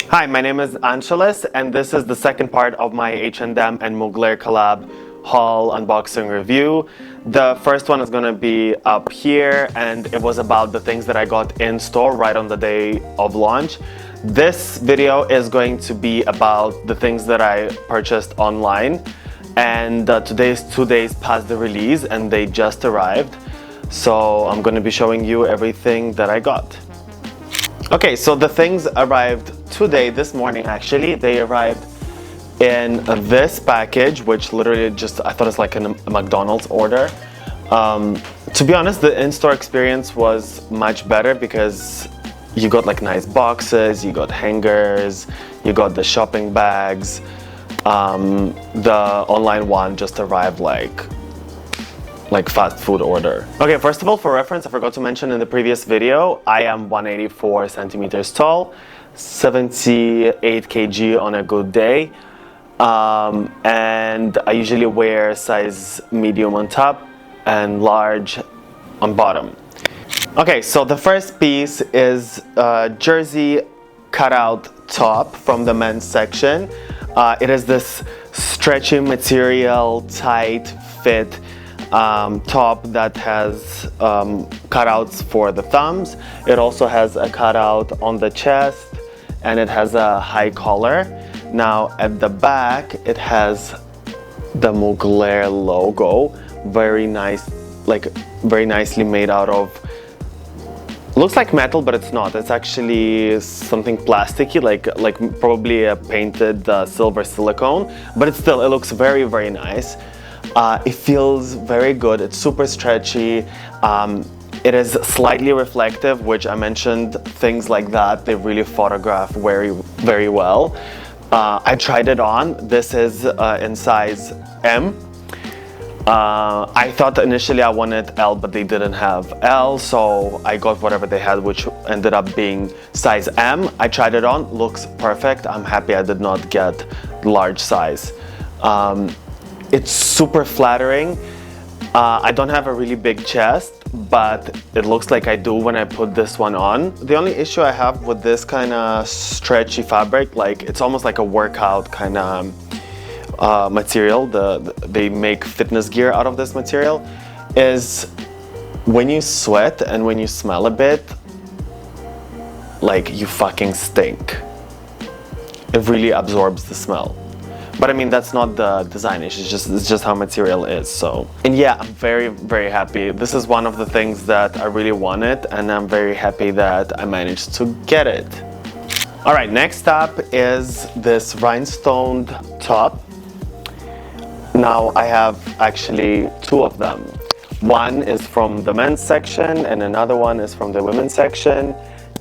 Hi, my name is Ansheles, and this is the second part of my H&M and Mugler collab haul unboxing review. The first one is going to be up here, and it was about the things that I got in store right on the day of launch. This video is going to be about the things that I purchased online, and today is 2 days past the release and they just arrived. So I'm going to be showing you everything that I got. Okay, so the things arrived today, this morning actually. They arrived in this package, which literally just, I thought it's like a McDonald's order. To be honest, the in-store experience was much better because you got like nice boxes, you got hangers, you got the shopping bags. The online one just arrived like fast food order. Okay, first of all, for reference, I forgot to mention in the previous video, I am 184 centimeters tall, 78 kg on a good day, and I usually wear size medium on top and large on bottom. Okay, so the first piece is a jersey cutout top from the men's section. It is this stretchy material, tight fit top that has cutouts for the thumbs. It also has a cutout on the chest, and it has a high collar. Now at the back it has the Mugler logo, very nice, like very nicely made out of, looks like metal, but it's not. It's actually something plasticky, like probably a painted silver silicone, but it looks very, very nice. It feels very good. It's super stretchy. It is slightly reflective, which I mentioned, things like that, they really photograph very, very well. I tried it on. This is in size M. I thought initially I wanted L, but they didn't have L, so I got whatever they had, which ended up being size M. I tried it on, looks perfect. I'm happy I did not get large size. It's super flattering. I don't have a really big chest, but it looks like I do when I put this one on. The only issue I have with this kind of stretchy fabric, like it's almost like a workout kind of material, they make fitness gear out of this material, is when you sweat and when you smell a bit, like you fucking stink. It really absorbs the smell. But I mean, that's not the design issue, it's just how material is. So, and yeah, I'm very, very happy. This is one of the things that I really wanted, and I'm very happy that I managed to get it. All right, next up is this rhinestone top. Now I have actually two of them. One is from the men's section and another one is from the women's section.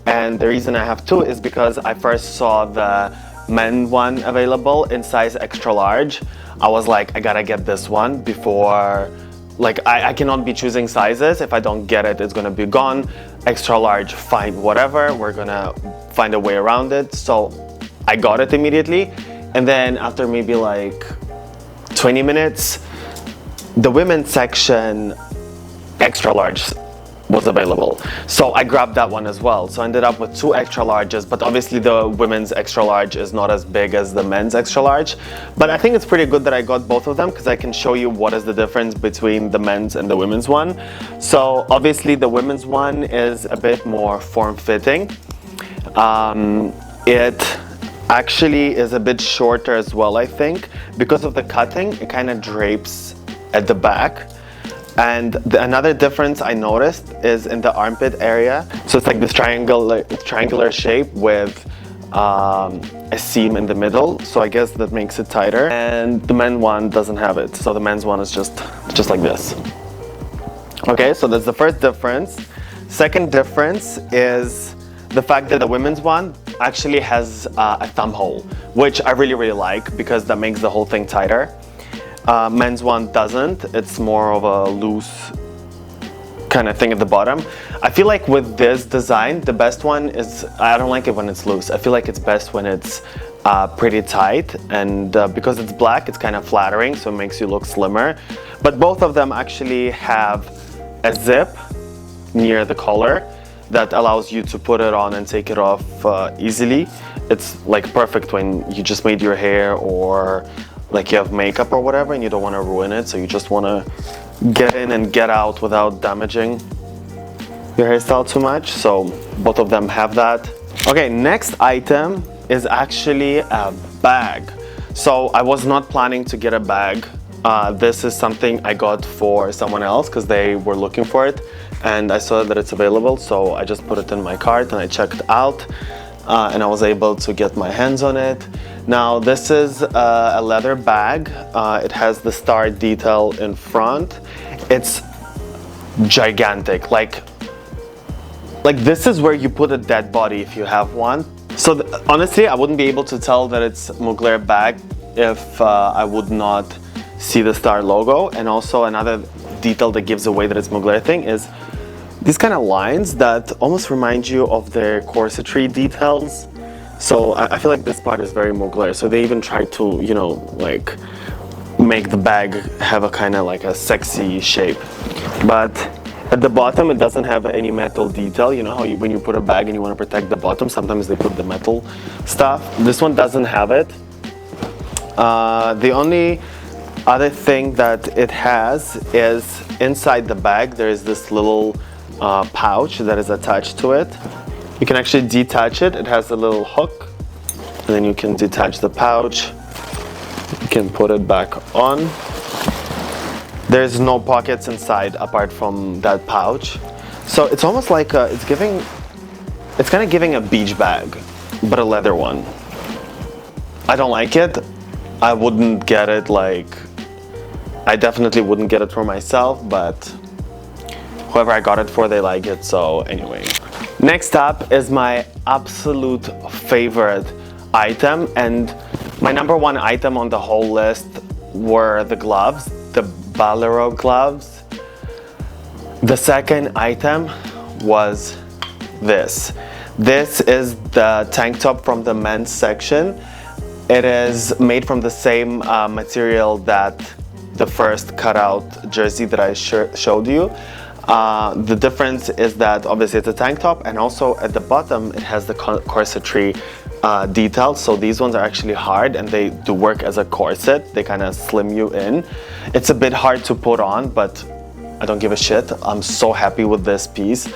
And the reason I have two is because I first saw the men's one available in size extra large. I was like, I gotta get this one before, like I cannot be choosing sizes. If I don't get it, it's gonna be gone. Extra large, fine, whatever. We're gonna find a way around it. So I got it immediately. And then after maybe like 20 minutes, the women's section extra large was available. So I grabbed that one as well. So I ended up with two extra larges, but obviously the women's extra large is not as big as the men's extra large. But I think it's pretty good that I got both of them because I can show you what is the difference between the men's and the women's one. So obviously the women's one is a bit more form-fitting. It actually is a bit shorter as well, I think. Because of the cutting, it kind of drapes at the back. And another difference I noticed is in the armpit area. So it's like this triangular shape with a seam in the middle. So I guess that makes it tighter. And the men's one doesn't have it. So the men's one is just like this. Okay, so that's the first difference. Second difference is the fact that the women's one actually has a thumb hole, which I really, really like because that makes the whole thing tighter. Men's one doesn't. It's more of a loose kind of thing at the bottom. I feel like with this design, the best one is, I don't like it when it's loose. I feel like it's best when it's pretty tight, and because it's black, it's kind of flattering, so it makes you look slimmer. But both of them actually have a zip near the collar that allows you to put it on and take it off easily. it's like perfect when you just made your hair or like you have makeup or whatever and you don't want to ruin it, so you just want to get in and get out without damaging your hairstyle too much. So both of them have that. Okay, next item is actually a bag. So I was not planning to get a bag. This is something I got for someone else because they were looking for it and I saw that it's available, so I just put it in my cart and I checked out and I was able to get my hands on it. Now this is a leather bag. It has the star detail in front. It's gigantic. Like this is where you put a dead body if you have one. So honestly, I wouldn't be able to tell that it's Mugler bag if I would not see the star logo. And also another detail that gives away that it's Mugler thing is these kind of lines that almost remind you of their corsetry details. So I feel like this part is very Mugler. So they even tried to, you know, like make the bag have a kind of like a sexy shape. But at the bottom, it doesn't have any metal detail. You know how when you put a bag and you want to protect the bottom, sometimes they put the metal stuff. This one doesn't have it. The only other thing that it has is inside the bag, there is this little pouch that is attached to it. You can actually detach it. It has a little hook, and then you can detach the pouch. You can put it back on. There's no pockets inside apart from that pouch. So it's almost like it's kind of giving a beach bag, but a leather one. I don't like it. I wouldn't get it, like, I definitely wouldn't get it for myself, but whoever I got it for, they like it, so anyway. Next up is my absolute favorite item, and my number one item on the whole list were the gloves, the Bolero gloves. The second item was this. This is the tank top from the men's section. It is made from the same material that the first cutout jersey that I showed you. The difference is that obviously it's a tank top, and also at the bottom it has the corsetry details. So these ones are actually hard and they do work as a corset. They kind of slim you in. It's a bit hard to put on, but I don't give a shit. I'm so happy with this piece.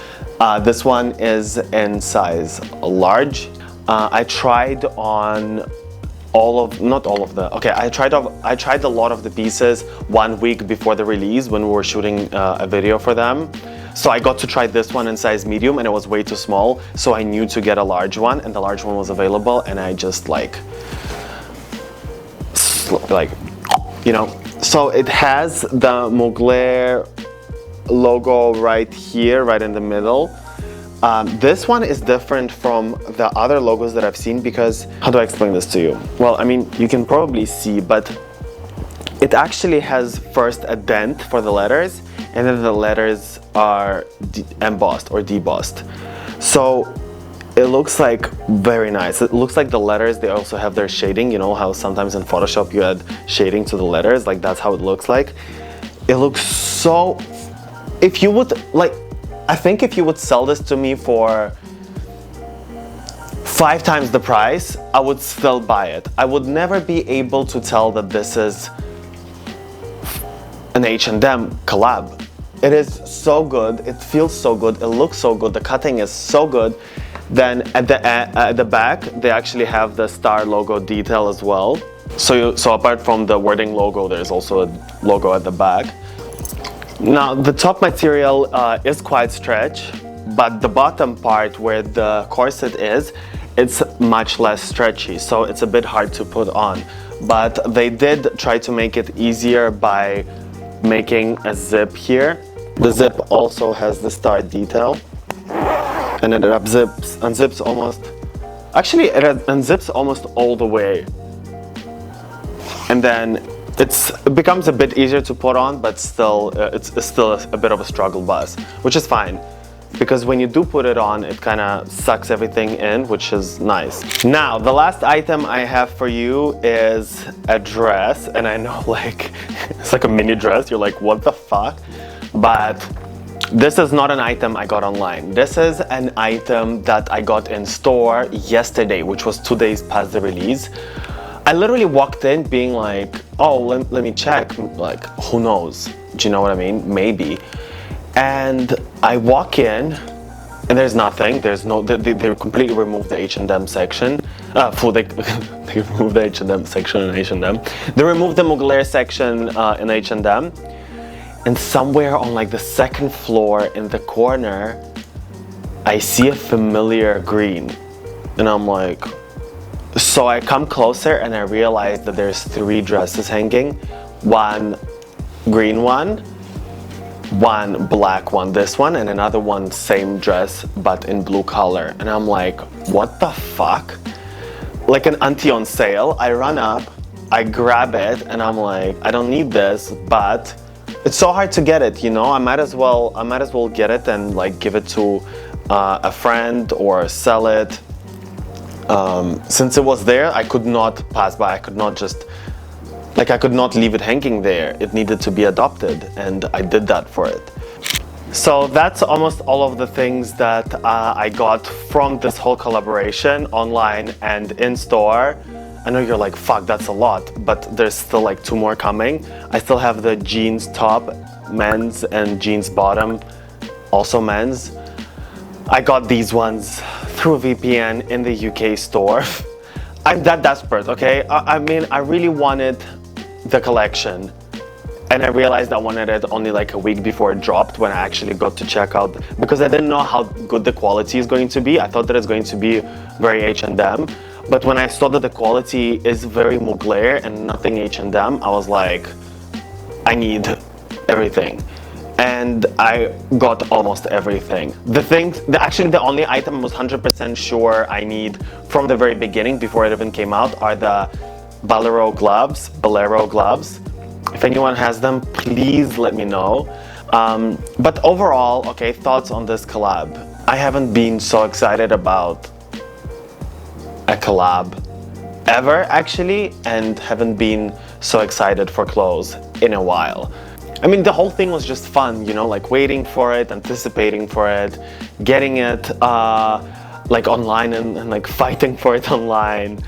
This one is in size large. I tried on I tried a lot of the pieces 1 week before the release when we were shooting a video for them. So I got to try this one in size medium and it was way too small. So I knew to get a large one, and the large one was available, and I just like, you know. So it has the Mugler logo right here, right in the middle. This one is different from the other logos that I've seen because, how do I explain this to you? Well, I mean, you can probably see, but it actually has first a dent for the letters, and then the letters are embossed or debossed. So it looks like very nice. It looks like the letters, they also have their shading. You know how sometimes in Photoshop you add shading to the letters? Like that's how it looks like. It looks so, if you would, like, I think if you would sell this to me for 5 times the price, I would still buy it. I would never be able to tell that this is an H&M collab. It is so good, it feels so good, it looks so good, the cutting is so good. Then at the back, they actually have the star logo detail as well. So apart from the wording logo, there's also a logo at the back. Now the top material is quite stretch, but the bottom part where the corset is, it's much less stretchy, so it's a bit hard to put on. But they did try to make it easier by making a zip here. The zip also has the star detail, and it unzips almost, actually it unzips almost all the way. And then it becomes a bit easier to put on, but still, it's still a bit of a struggle bus, which is fine. Because when you do put it on, it kind of sucks everything in, which is nice. Now, the last item I have for you is a dress. And I know, like, it's like a mini dress. You're like, what the fuck? But This is not an item I got online. This is an item that I got in store yesterday, which was 2 days past the release. I literally walked in being like, oh, let me check, like, who knows? Do you know what I mean? Maybe. And I walk in, and there's nothing. There's no. They completely removed the H&M section. They removed the H&M section in H&M. They removed the Mugler section in H&M. And somewhere on like the second floor in the corner, I see a familiar green, and I'm like. So I come closer and I realize that there's 3 dresses hanging. One green one black one, this one, and another one, same dress but in blue color. And I'm like, what the fuck? Like an auntie on sale. I run up, I grab it, and I'm like, I don't need this, but it's so hard to get it, you know? I might as well get it and like give it to a friend or sell it. Since it was there, I could not pass by. I could not leave it hanging there. It needed to be adopted, and I did that for it. So that's almost all of the things that I got from this whole collaboration, online and in store. I know you're like, fuck, that's a lot, but there's still like 2 more coming. I still have the jeans top, men's, and jeans bottom, also men's. I got these ones through VPN in the UK store. I'm that desperate, okay? I mean, I really wanted the collection, and I realized I wanted it only like a week before it dropped, when I actually got to check out, because I didn't know how good the quality is going to be. I thought that it's going to be very H&M, but when I saw that the quality is very Mugler and nothing H&M, I was like, I need everything. And I got almost everything. Actually the only item I was 100% sure I need from the very beginning, before it even came out, are the Bolero gloves. If anyone has them, please let me know. But overall, okay, thoughts on this collab. I haven't been so excited about a collab ever, actually, and haven't been so excited for clothes in a while. I mean, the whole thing was just fun, you know, like waiting for it, anticipating for it, getting it like online and like fighting for it online.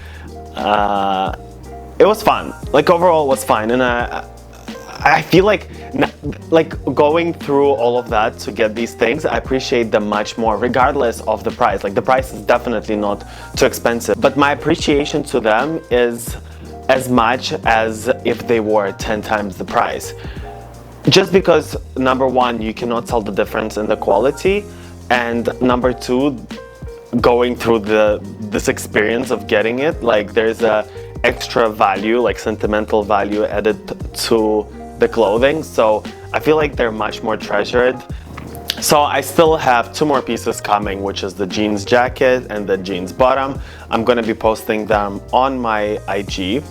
It was fun. Like overall, it was fine, and I feel like going through all of that to get these things, I appreciate them much more, regardless of the price. Like the price is definitely not too expensive, but my appreciation to them is as much as if they were 10 times the price. Just because, number one, you cannot tell the difference in the quality, and number two, going through this experience of getting it, like there's a extra value, like sentimental value added to the clothing, so I feel like they're much more treasured. So I still have 2 more pieces coming, which is the jeans jacket and the jeans bottom. I'm gonna be posting them on my IG.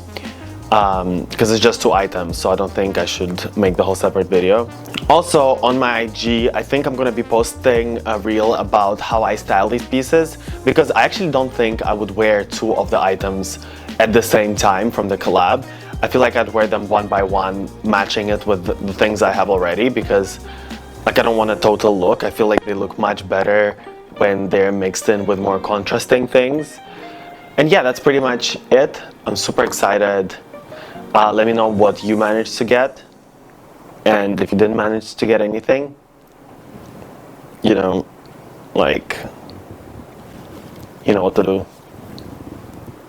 Because it's just 2 items, so I don't think I should make the whole separate video. Also on my IG, I think I'm gonna be posting a reel about how I style these pieces, because I actually don't think I would wear 2 of the items at the same time from the collab. I feel like I'd wear them one by one, matching it with the things I have already, because like I don't want a total look. I feel like they look much better when they're mixed in with more contrasting things. And yeah, that's pretty much it. I'm super excited. Let me know what you managed to get, and if you didn't manage to get anything, you know, like, you know what to do.